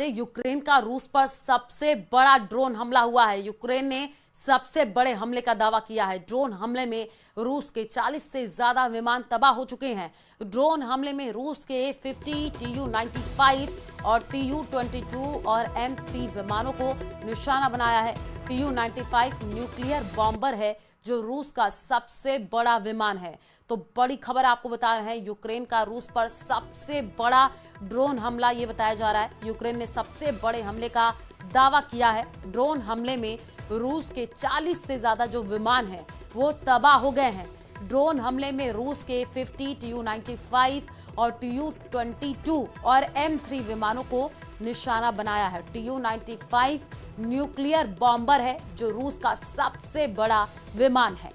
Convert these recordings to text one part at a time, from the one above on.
Ukraine का रूस पर सबसे बड़ा ड्रोन हमला हुआ है। यूक्रेन ने सबसे बड़े हमले का दावा किया है। ड्रोन हमले में रूस के 40 से ज्यादा विमान तबाह हो चुके हैं। ड्रोन हमले में रूस के A-50, Tu-95 और Tu-22 और M3 विमानों को निशाना बनाया है। Tu-95 न्यूक्लियर बॉम्बर है जो रूस का सबसे बड़ा विमान है। तो बड़ी खबर आपको बता रहे हैं, यूक्रेन का रूस पर सबसे बड़ा ड्रोन हमला ये बताया जा रहा है। यूक्रेन ने सबसे बड़े हमले का दावा किया है। ड्रोन हमले में रूस के 40 से ज्यादा जो विमान हैं वो तबाह हो गए हैं। ड्रोन हमले में रूस के A-50, Tu-95 और Tu-22 और M3 विमानों को निशाना बनाया है। Tu-95 न्यूक्लियर बॉम्बर है जो रूस का सबसे बड़ा विमान है।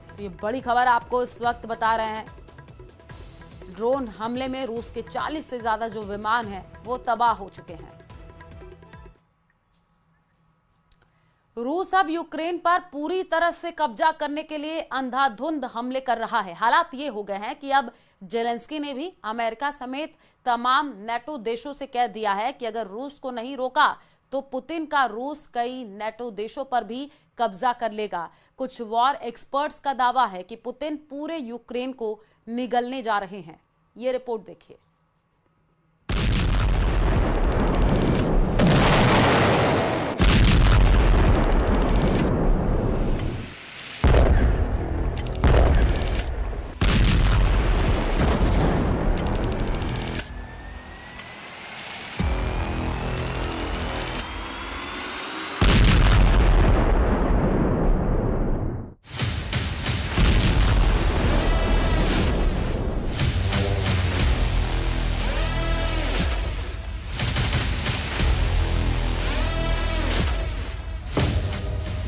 तो ये बड़ी खबर आपको इस वक्त बता रहे हैं। ड्रोन हमले में रूस के 40 से ज्यादा जो विमान हैं वो तबाह हो चुके हैं। रूस अब यूक्रेन पर पूरी तरह से कब्जा करने के लिए अंधाधुंध हमले कर रहा है। हालात ये हो गए हैं कि अब जेलेंस्की ने भी अमेरिका समेत तमाम नेटो देशों से कह दिया है कि अगर रूस को नहीं रोका तो पुतिन का रूस कई नेटो देशों पर भी कब्जा कर लेगा। कुछ वॉर एक्सपर्ट्स का दावा है कि पुतिन पूरे यूक्रेन को निगलने जा रहे हैं। ये रिपोर्ट देखिए।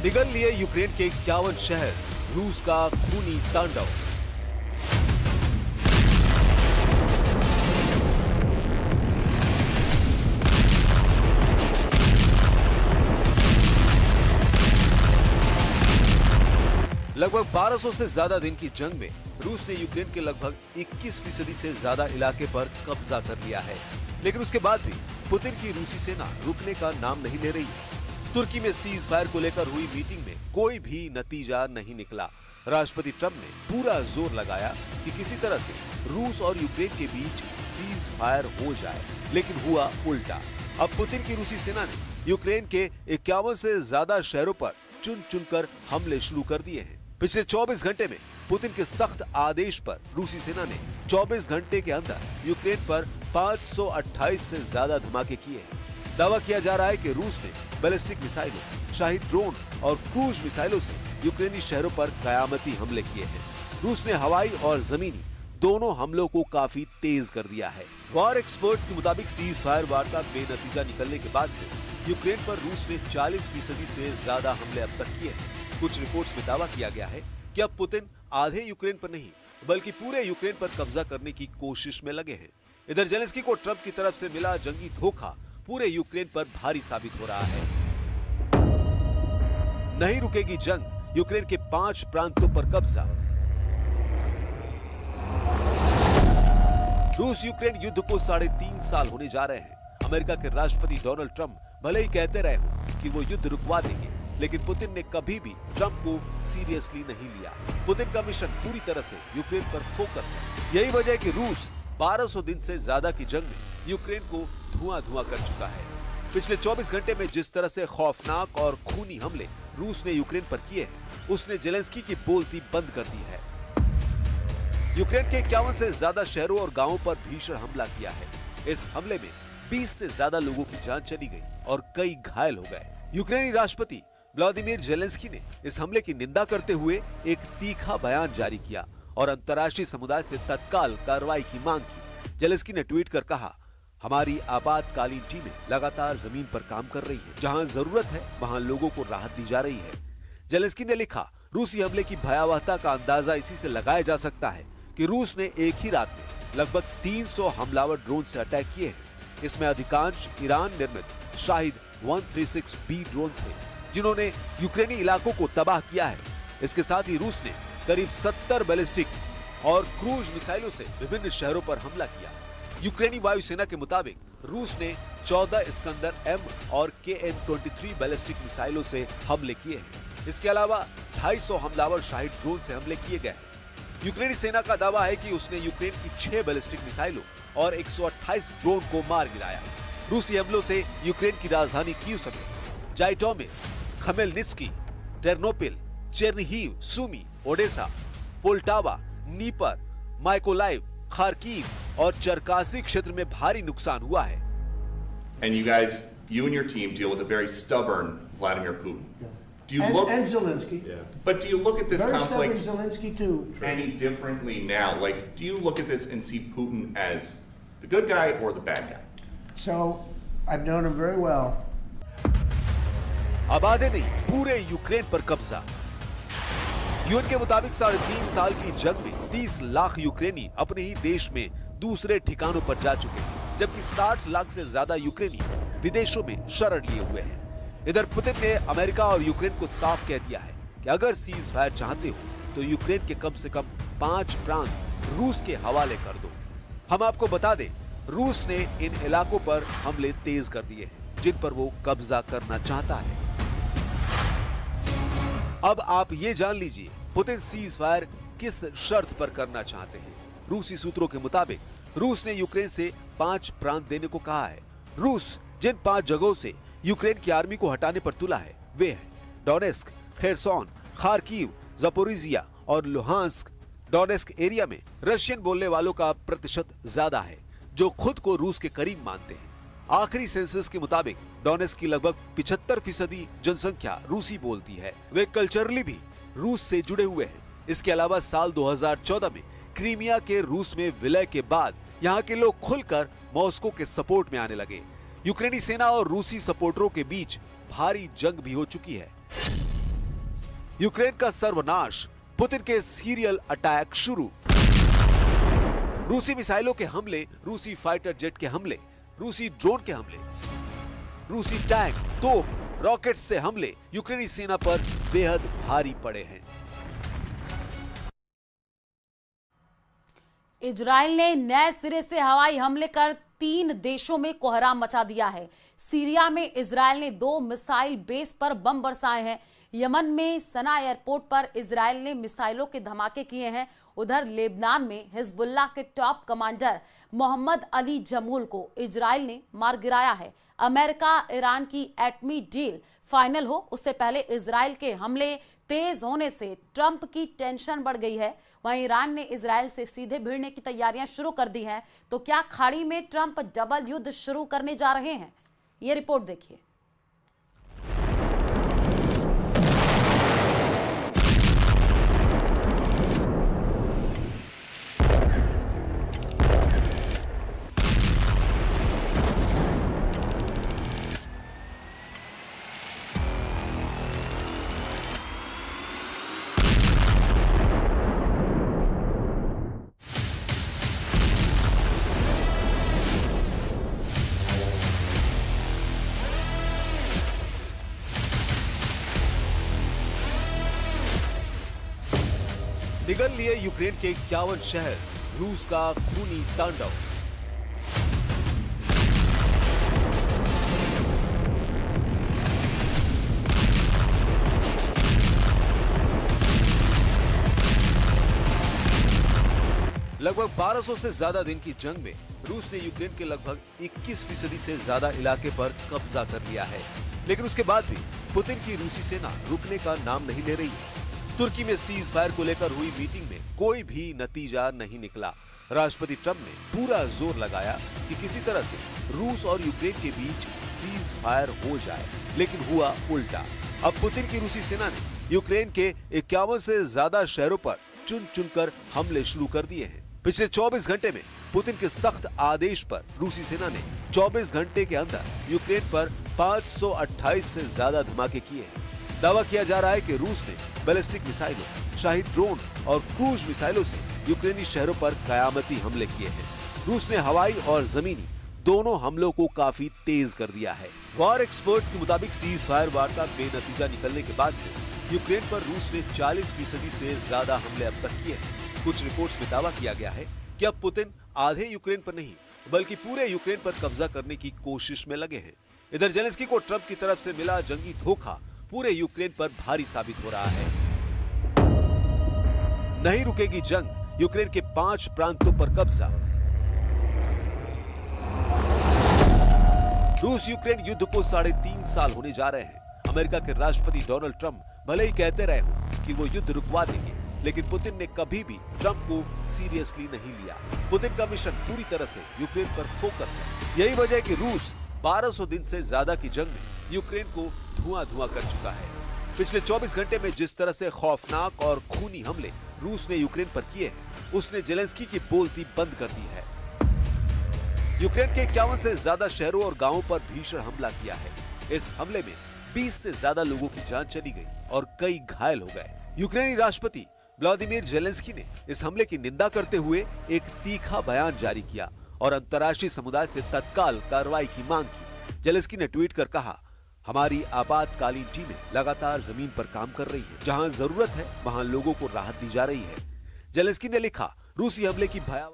निगल लिए यूक्रेन के 51 शहर, रूस का खूनी तांडव। लगभग 1200 से ज्यादा दिन की जंग में रूस ने यूक्रेन के लगभग 21% से ज्यादा इलाके पर कब्जा कर लिया है। लेकिन उसके बाद भी पुतिन की रूसी सेना रुकने का नाम नहीं ले रही है। तुर्की में सीज फायर को लेकर हुई मीटिंग में कोई भी नतीजा नहीं निकला। राष्ट्रपति ट्रंप ने पूरा जोर लगाया कि किसी तरह से रूस और यूक्रेन के बीच सीज फायर हो जाए, लेकिन हुआ उल्टा। अब पुतिन की रूसी सेना ने यूक्रेन के 51 से ज्यादा शहरों पर चुन चुनकर हमले शुरू कर दिए हैं। पिछले 24 घंटे में पुतिन के सख्त आदेश पर रूसी सेना ने 24 घंटे के अंदर यूक्रेन पर 528 से ज्यादा धमाके किए हैं। दावा किया जा रहा है कि रूस ने बैलिस्टिक मिसाइलों, शाही ड्रोन और क्रूज मिसाइलों से यूक्रेनी शहरों पर कयामती हमले किए हैं। रूस ने हवाई और जमीनी दोनों हमलों को काफी तेज कर दिया है। वॉर एक्सपर्ट्स के मुताबिक सीज फायर वार्ता बेनतीजा निकलने के बाद से यूक्रेन पर रूस ने 40% से ज्यादा हमले अब तक किए हैं। कुछ रिपोर्ट्स में दावा किया गया है कि अब पुतिन आधे यूक्रेन पर नहीं बल्कि पूरे यूक्रेन पर कब्जा करने की कोशिश में लगे हैं। इधर जेलेंस्की को ट्रंप की तरफ से मिला जंगी धोखा पूरे यूक्रेन पर भारी साबित हो रहा है। नहीं रुकेगी जंग, यूक्रेन के 5 प्रांतों पर कब्जा। रूस यूक्रेन युद्ध को 3.5 साल होने जा रहे हैं। अमेरिका के राष्ट्रपति डोनाल्ड ट्रंप भले ही कहते रहे हों कि वो युद्ध रुकवा देंगे, लेकिन पुतिन ने कभी भी ट्रंप को सीरियसली नहीं लिया। पुतिन का मिशन पूरी तरह से यूक्रेन पर फोकस है। यही वजह है कि रूस 1200 दिन से ज्यादा की जंग में यूक्रेन को धुआं कर चुका है। पिछले 24 घंटे में जिस तरह से खौफनाक और खूनी हमले रूस ने यूक्रेन पर किए हैं, उसने जेलेंस्की की बोलती बंद कर दी है। यूक्रेन के 51 से ज्यादा शहरों और गांवों पर भीषण हमला किया है। इस हमले में 20 से ज्यादा लोगों की जान चली गई और कई घायल हो गए। यूक्रेनी राष्ट्रपति व्लादिमीर जेलेंस्की ने इस हमले की निंदा करते हुए एक तीखा बयान जारी किया और अंतर्राष्ट्रीय समुदाय से तत्काल कार्रवाई की मांग की। जेलेंस्की ने ट्वीट कर कहा, हमारी आपातकालीन टीमें लगातार जमीन पर काम कर रही है। जहां जरूरत है वहां लोगों को राहत दी जा रही है। जेलेंस्की ने लिखा, रूसी हमले की भयावहता का अंदाजा इसी से लगाया जा सकता है कि रूस ने एक ही रात में लगभग 300 हमलावर ड्रोन से अटैक किए हैं। इसमें अधिकांश ईरान निर्मित शाहिद 136B ड्रोन थे, जिन्होंने यूक्रेनी इलाकों को तबाह किया है। इसके साथ ही रूस ने करीब 70 बैलिस्टिक और क्रूज मिसाइलों से विभिन्न शहरों पर हमला किया। यूक्रेनी वायुसेना के मुताबिक रूस ने 14 इस्कंदर M और KN-23 बैलिस्टिक मिसाइलों से हमले किए हैं। इसके अलावा 250 हमलावर शाहिद ड्रोन से हमले किए गए हैं। यूक्रेनी सेना का दावा है कि उसने यूक्रेन की 6 बैलिस्टिक मिसाइलों और 128 ड्रोन को मार गिराया। रूसी हमलों से यूक्रेन की राजधानी कीव समेत Zhytomyr, Khmelnytskyi, Ternopil, Chernihiv, Sumy, Odesa, Poltava, Dnieper, Mykolaiv, Kharkiv और चरकासी क्षेत्र में भारी नुकसान हुआ है। And you and your team deal with a very stubborn Vladimir Putin. Yeah. Do you look and Zelensky? Yeah. But do you look at this Very conflict stubborn Zelensky too. any differently now? Like, do you look at this and see Putin as the good guy or the bad guy? So I've known him very well. आबादी नहीं, पूरे Ukraine पर कब्जा। UN के मुताबिक 3.5 साल की जंग में 30 लाख यूक्रेनी अपने ही देश में दूसरे ठिकानों पर जा चुके हैं, जबकि 60 लाख से ज्यादा यूक्रेनी विदेशों में शरण लिए हुए हैं। इधर पुतिन ने अमेरिका और यूक्रेन को साफ कह दिया है कि अगर सीज फायर चाहते हो तो यूक्रेन के कम से कम 5 प्रांत रूस के हवाले कर दो। हम आपको बता दें, रूस ने इन इलाकों पर हमले तेज कर दिए हैं जिन पर वो कब्जा करना चाहता है। अब आप ये जान लीजिए पुतिन सीज फायर किस शर्त पर करना चाहते हैं। रूसी सूत्रों के मुताबिक रूस ने यूक्रेन से 5 प्रांत देने को कहा है। रूस जिन 5 जगहों से यूक्रेन की आर्मी को हटाने पर तुला है वे हैं डोनेस्क, खेरसोन, खार्किव, ज़पोरिजिया और लुहांस्क। डोनेस्क एरिया में रशियन बोलने वालों का प्रतिशत ज्यादा है, जो खुद को रूस के करीब मानते हैं। आखिरी सेंसस के मुताबिक डोनेस्क की लगभग 75% जनसंख्या रूसी बोलती है। वे कल्चरली भी रूस से जुड़े हुए हैं। इसके अलावा साल 2014 में क्रीमिया के रूस में विलय के बाद यहाँ के लोग खुलकर मॉस्को के सपोर्ट में आने लगे। यूक्रेनी सेना और रूसी सपोर्टरों के बीच भारी जंग भी हो चुकी है। यूक्रेन का सर्वनाश, पुतिन के सीरियल अटैक शुरू। रूसी मिसाइलों के हमले, रूसी फाइटर जेट के हमले, रूसी ड्रोन के हमले, रूसी टैंक, तोप, रॉकेट से हमले यूक्रेनी सेना पर बेहद भारी पड़े हैं। इजराइल ने नए सिरे से हवाई हमले कर 3 देशों में कोहराम मचा दिया है। सीरिया में इजराइल ने 2 मिसाइल बेस पर बम बरसाए हैं। यमन में सना एयरपोर्ट पर इजराइल ने मिसाइलों के धमाके किए हैं। उधर लेबनान में हिजबुल्लाह के टॉप कमांडर मोहम्मद अली जमूल को इजराइल ने मार गिराया है। अमेरिका ईरान की एटमी डील फाइनल हो उससे पहले इजराइल के हमले तेज होने से ट्रंप की टेंशन बढ़ गई है। वहीं ईरान ने इजराइल से सीधे भिड़ने की तैयारियां शुरू कर दी हैं। तो क्या खाड़ी में ट्रंप डबल युद्ध शुरू करने जा रहे हैं? ये रिपोर्ट देखिए। निगल लिए यूक्रेन के 51 शहर, रूस का खूनी तांडव। लगभग 1200 से ज्यादा दिन की जंग में रूस ने यूक्रेन के लगभग 21% से ज्यादा इलाके पर कब्जा कर लिया है। लेकिन उसके बाद भी पुतिन की रूसी सेना रुकने का नाम नहीं ले रही है। तुर्की में सीज फायर को लेकर हुई मीटिंग में कोई भी नतीजा नहीं निकला। राष्ट्रपति ट्रंप ने पूरा जोर लगाया कि किसी तरह से रूस और यूक्रेन के बीच सीज फायर हो जाए, लेकिन हुआ उल्टा। अब पुतिन की रूसी सेना ने यूक्रेन के 51 से ज्यादा शहरों पर चुन चुनकर हमले शुरू कर दिए हैं। पिछले 24 घंटे में पुतिन के सख्त आदेश पर रूसी सेना ने 24 घंटे के अंदर यूक्रेन पर 528 से ज्यादा धमाके किए हैं। दावा किया जा रहा है कि रूस ने बैलिस्टिक मिसाइलों, शाहिद ड्रोन और क्रूज मिसाइलों से यूक्रेनी शहरों पर कयामती हमले किए हैं। रूस ने हवाई और जमीनी दोनों हमलों को काफी तेज कर दिया है। वॉर एक्सपर्ट्स के मुताबिक सीज फायर वार्ता बेनतीजा निकलने के बाद से यूक्रेन पर रूस ने 40% से ज्यादा हमले अब तक किए हैं। कुछ रिपोर्ट्स में दावा किया गया है कि अब पुतिन आधे यूक्रेन पर नहीं बल्कि पूरे यूक्रेन पर कब्जा करने की कोशिश में लगे हैं। इधर जेलेंस्की को ट्रंप की तरफ से मिला जंगी धोखा पूरे यूक्रेन पर भारी साबित हो रहा है। नहीं रुकेगी जंग, यूक्रेन के 5 प्रांतों पर कब्जा। रूस यूक्रेन युद्ध को 3.5 साल होने जा रहे हैं। अमेरिका के राष्ट्रपति डोनाल्ड ट्रंप भले ही कहते रहे हों कि वो युद्ध रुकवा देंगे, लेकिन पुतिन ने कभी भी ट्रंप को सीरियसली नहीं लिया। पुतिन का मिशन पूरी तरह से यूक्रेन पर फोकस है। यही वजह है कि रूस 1200 दिन से ज्यादा की जंग में यूक्रेन को धुआं-धुआं कर चुका है। पिछले 24 घंटे में जिस तरह से खौफनाक और खूनी हमले रूस ने यूक्रेन पर किए हैं, उसने जेलेंस्की की बोलती बंद कर दी है। यूक्रेन के 51 से ज्यादा शहरों और गांवों पर भीषण हमला किया है। इस हमले में 20 से ज्यादा लोगों की जान चली गई और कई घायल हो गए। यूक्रेनी राष्ट्रपति व्लादिमीर जेलेंस्की ने इस हमले की निंदा करते हुए एक तीखा बयान जारी किया और अंतर्राष्ट्रीय समुदाय से तत्काल कार्रवाई की मांग की। जेलेंस्की ने ट्वीट कर कहा, हमारी आपातकालीन टीमें लगातार जमीन पर काम कर रही है। जहां जरूरत है वहां लोगों को राहत दी जा रही है। जेलेंस्की ने लिखा, रूसी हमले की भयावह।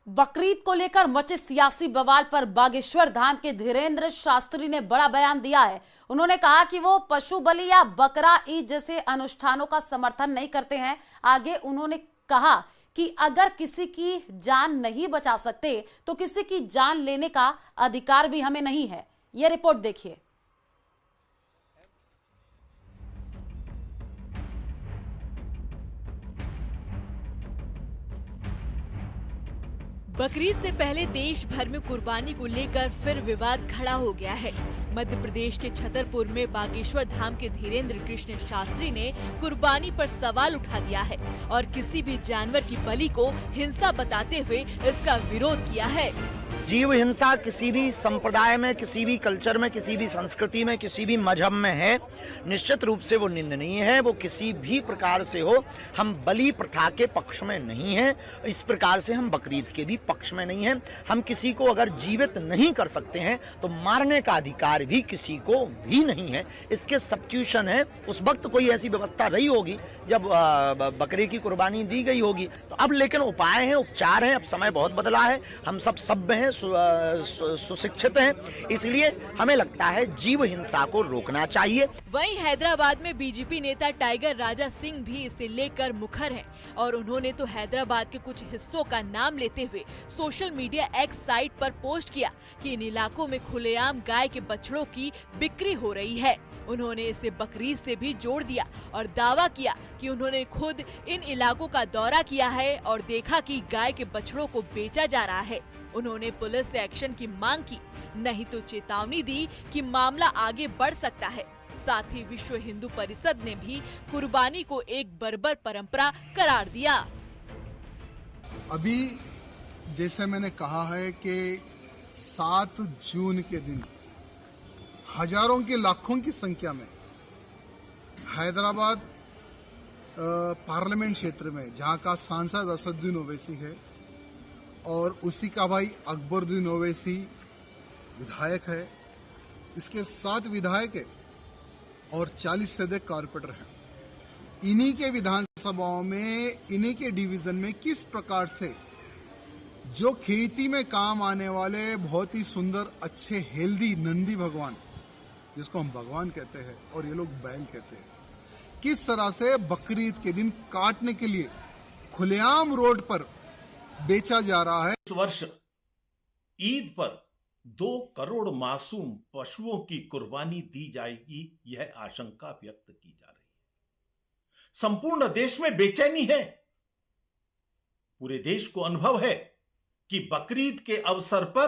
बकरीद को लेकर मचे सियासी बवाल पर बागेश्वर धाम के धीरेन्द्र शास्त्री ने बड़ा बयान दिया है। उन्होंने कहा कि वो पशु बलि या बकरा ईद जैसे अनुष्ठानों का समर्थन नहीं करते हैं। आगे उन्होंने कहा कि अगर किसी की जान नहीं बचा सकते तो किसी की जान लेने का अधिकार भी हमें नहीं है। यह रिपोर्ट देखिए। बकरीद से पहले देश भर में कुर्बानी को लेकर फिर विवाद खड़ा हो गया है। मध्य प्रदेश के छतरपुर में बागेश्वर धाम के धीरेन्द्र कृष्ण शास्त्री ने कुर्बानी पर सवाल उठा दिया है और किसी भी जानवर की बलि को हिंसा बताते हुए इसका विरोध किया है। जीव हिंसा किसी भी संप्रदाय में, किसी भी कल्चर में, किसी भी संस्कृति में, किसी भी मजहब में है, निश्चित रूप से वो निंदनीय है। वो किसी भी प्रकार से हो, हम बलि प्रथा के पक्ष में नहीं हैं। इस प्रकार से हम बकरीद के भी पक्ष में नहीं हैं। हम किसी को अगर जीवित नहीं कर सकते हैं तो मारने का अधिकार भी किसी को भी नहीं है। इसके सब्स्टिट्यूशन है। उस वक्त कोई ऐसी व्यवस्था रही होगी जब बकरे की कुर्बानी दी गई होगी। तो अब लेकिन उपाय हैं, उपचार हैं। अब समय बहुत बदला है। हम सब सभ्य हैं, सुशिक्षित हैं, इसलिए हमें लगता है जीव हिंसा को रोकना चाहिए। वहीं हैदराबाद में बीजेपी नेता टाइगर राजा सिंह भी इसे लेकर मुखर हैं और उन्होंने तो हैदराबाद के कुछ हिस्सों का नाम लेते हुए सोशल मीडिया एक्स साइट पर पोस्ट किया कि इन इलाकों में खुलेआम गाय के बछड़ों की बिक्री हो रही है। उन्होंने इसे बकरीद से भी जोड़ दिया और दावा किया कि उन्होंने खुद इन इलाकों का दौरा किया है और देखा कि गाय के बछड़ों को बेचा जा रहा है। उन्होंने पुलिस से एक्शन की मांग की, नहीं तो चेतावनी दी कि मामला आगे बढ़ सकता है। साथ ही विश्व हिंदू परिषद ने भी कुर्बानी को एक बर्बर परंपरा करार दिया। अभी जैसे मैंने कहा है कि 7 जून के दिन हजारों की लाखों की संख्या में हैदराबाद पार्लियामेंट क्षेत्र में, जहां का सांसद असदुद्दीन ओवैसी है और उसी का भाई अकबरुद्दीन ओवैसी विधायक है, इसके 7 विधायक है और 40 से अधिक कॉर्पोरेटर हैं। इन्हीं के विधानसभाओं में, इन्हीं के डिवीजन में किस प्रकार से जो खेती में काम आने वाले बहुत ही सुंदर, अच्छे, हेल्दी नंदी भगवान, जिसको हम भगवान कहते हैं और ये लोग बैल कहते हैं, किस तरह से बकरीद के दिन काटने के लिए खुलेआम रोड पर बेचा जा रहा है। इस वर्ष ईद पर 2 करोड़ मासूम पशुओं की कुर्बानी दी जाएगी, यह आशंका व्यक्त की जा रही है। संपूर्ण देश में बेचैनी है। पूरे देश को अनुभव है कि बकरीद के अवसर पर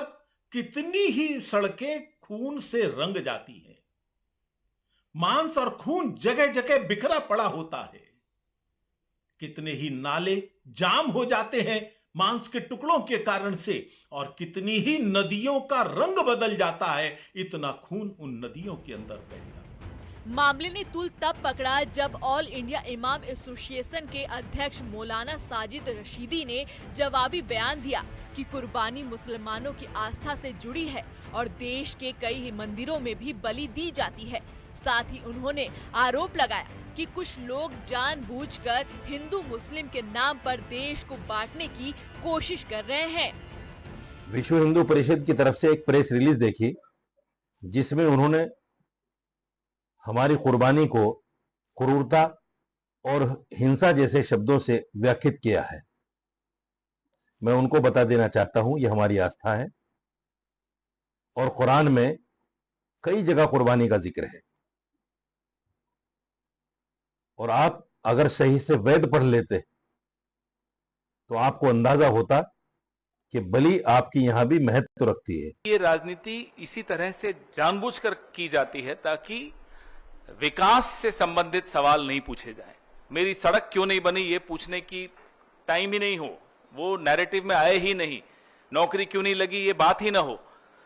कितनी ही सड़कें खून से रंग जाती हैं। मांस और खून जगह जगह बिखरा पड़ा होता है। कितने ही नाले जाम हो जाते हैं मांस के टुकड़ों के कारण से, और कितनी ही नदियों का रंग बदल जाता है, इतना खून उन नदियों के अंदर बह जाता है। मामले ने तूल तब पकड़ा जब ऑल इंडिया इमाम एसोसिएशन के अध्यक्ष मौलाना साजिद रशीदी ने जवाबी बयान दिया कि कुर्बानी मुसलमानों की आस्था से जुड़ी है और देश के कई मंदिरों में भी बलि दी जाती है। साथ ही उन्होंने आरोप लगाया कि कुछ लोग जानबूझकर हिंदू मुस्लिम के नाम पर देश को बांटने की कोशिश कर रहे हैं। विश्व हिंदू परिषद की तरफ से एक प्रेस रिलीज देखी जिसमें उन्होंने हमारी कुर्बानी को क्रूरता और हिंसा जैसे शब्दों से व्याख्यात किया है। मैं उनको बता देना चाहता हूं, यह हमारी आस्था है और कुरान में कई जगह कुर्बानी का जिक्र है और आप अगर सही से वेद पढ़ लेते तो आपको अंदाजा होता कि बलि आपकी यहां भी महत्व रखती है। ये राजनीति इसी तरह से जानबूझकर की जाती है ताकि विकास से संबंधित सवाल नहीं पूछे जाएं। मेरी सड़क क्यों नहीं बनी ये पूछने की टाइम ही नहीं हो, वो नैरेटिव में आए ही नहीं। नौकरी क्यों नहीं लगी ये बात ही ना हो।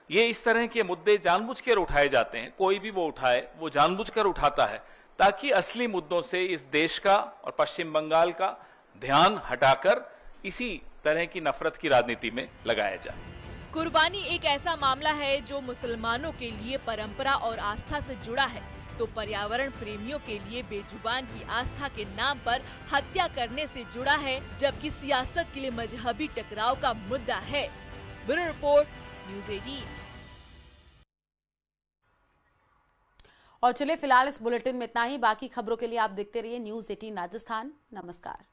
ये इस तरह के मुद्दे जानबूझकर उठाए जाते हैं। कोई भी वो उठाए, वो जानबूझकर उठाता है ताकि असली मुद्दों से इस देश का और पश्चिम बंगाल का ध्यान हटाकर इसी तरह की नफरत की राजनीति में लगाया जाए। कुर्बानी एक ऐसा मामला है जो मुसलमानों के लिए परंपरा और आस्था से जुड़ा है, तो पर्यावरण प्रेमियों के लिए बेजुबान की आस्था के नाम पर हत्या करने से जुड़ा है, जबकि सियासत के लिए मजहबी टकराव का मुद्दा है। Bureau report, news 18। और चलिए फिलहाल इस बुलेटिन में इतना ही। बाकी खबरों के लिए आप देखते रहिए न्यूज़ 18 राजस्थान। नमस्कार।